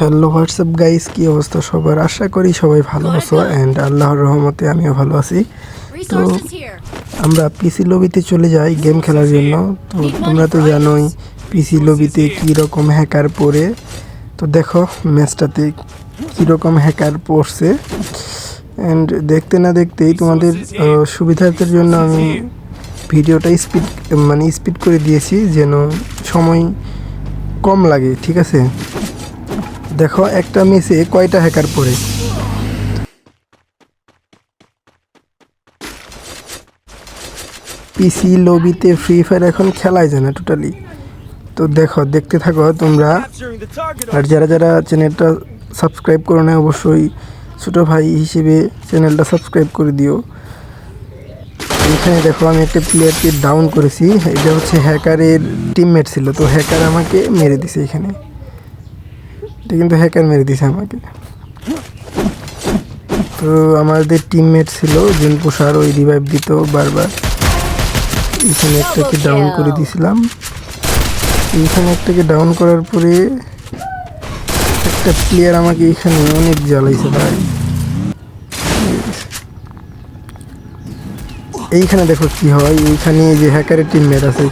Hello WhatsApp guys, কি অবস্থা সবার? আশা করি সবাই ভালো আছো অ্যান্ড আল্লাহর রহমতে আমিও ভালো আছি। তো আমরা পিসি লবিতে চলে যাই গেম খেলার জন্য। তো তোমরা তো জানোই পিসি লবিতে কীরকম হ্যাকার পড়ে। তো দেখো ম্যাচটাতে কীরকম হ্যাকার পড়ছে অ্যান্ড দেখতে না দেখতেই তোমাদের সুবিধার্থের জন্য আমি ভিডিওটা স্পিড করে দিয়েছি যেন সময় কম লাগে, ঠিক আছে? দেখো একটা ম্যাচে কয়টা হ্যাকার পড়ে। পিসি লবিতে ফ্রি ফায়ার এখন খেলাই যায় না টোটালি। তো দেখো, দেখতে থাকো তোমরা। আর যারা যারা চ্যানেলটা সাবস্ক্রাইব করো না অবশ্যই ছোটো ভাই হিসেবে চ্যানেলটা সাবস্ক্রাইব করে দিও। এখানে দেখো আমি একটা প্লেয়ারকে ডাউন করেছি, এটা হচ্ছে হ্যাকারের টিমমেট ছিল। তো হ্যাকার আমাকে মেরে দিছে, এখানে এটা কিন্তু হ্যাকার মেরে দিছে আমাকে। তো আমাদের টিমমেট ছিল জুন পোষার, ওই রিভাইভ দিত বারবার। এখানে একটাকে ডাউন করে দিয়েছিলাম। এইখানে একটাকে ডাউন করার পরে একটা প্লেয়ার আমাকে এখানে অনেক জ্বালাইছে ভাই। এইখানে দেখো কি হয়, এইখানে যে হ্যাকারের টিমমেট আছে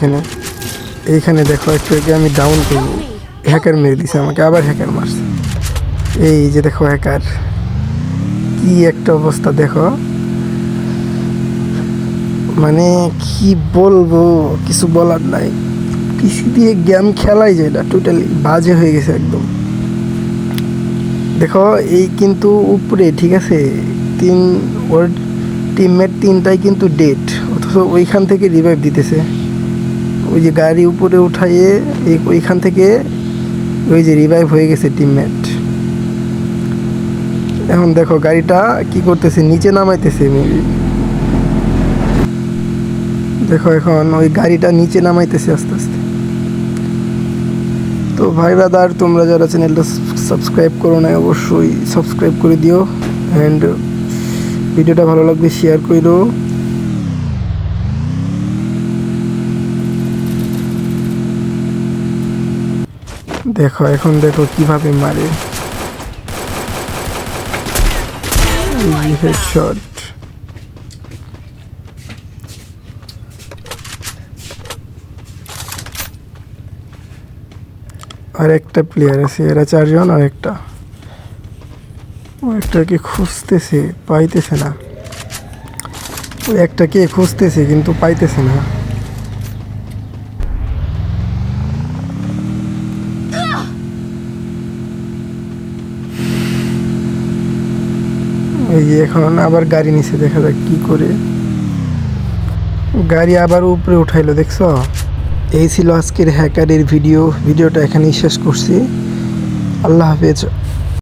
এইখানে দেখো একটাকে আমি ডাউন করবো, হ্যাকার মেরে দিছে আমাকে, আবার হ্যাকার মারছে। এই যে দেখো হ্যাকার, কি একটা অবস্থা দেখো, মানে কি বলবো, কিছু বলার নাই। পিসি দিয়ে গেম খেলাই যায় না, টোটালি বাজে হয়ে গেছে একদম। দেখো এই কিন্তু উপরে, ঠিক আছে, ওর টিমমেট তিনটাই কিন্তু ডেড, অথচ ওইখান থেকে রিভাইভ দিতেছে। ওই যে গাড়ি উপরে উঠাইয়ে ওইখান থেকে ওই যে রিভাইভ হয়ে গেছে টিমমেট। এখন দেখো গাড়িটা কি করতেছে, নিচে নামাইতেছে মেবি। দেখো এখন ওই গাড়িটা নিচে নামাইতেছে আস্তে আস্তে। তো ভাই ব্রাদার, তোমরা যারা চ্যানেলটা সাবস্ক্রাইব করো না অবশ্যই সাবস্ক্রাইব করে দিও অ্যান্ড ভিডিওটা ভালো লাগলে শেয়ার করো। দেখো এখন দেখো কিভাবে মারে, হেডশট। আর একটা প্লেয়ার আছে, এরা চারজন, আর একটাকে খুঁজতেছে, পাইতেছে না। ওই একটাকে খুঁজতেছে কিন্তু পাইতেছে না। এই যে এখন আবার গাড়ি নিচে, দেখা যাক কি করে। গাড়ি আবার উপরে উঠাইলো, দেখছো? এই ছিল আজকের হ্যাকারের ভিডিওটা এখানেই শেষ করছি। আল্লাহ হাফেজ।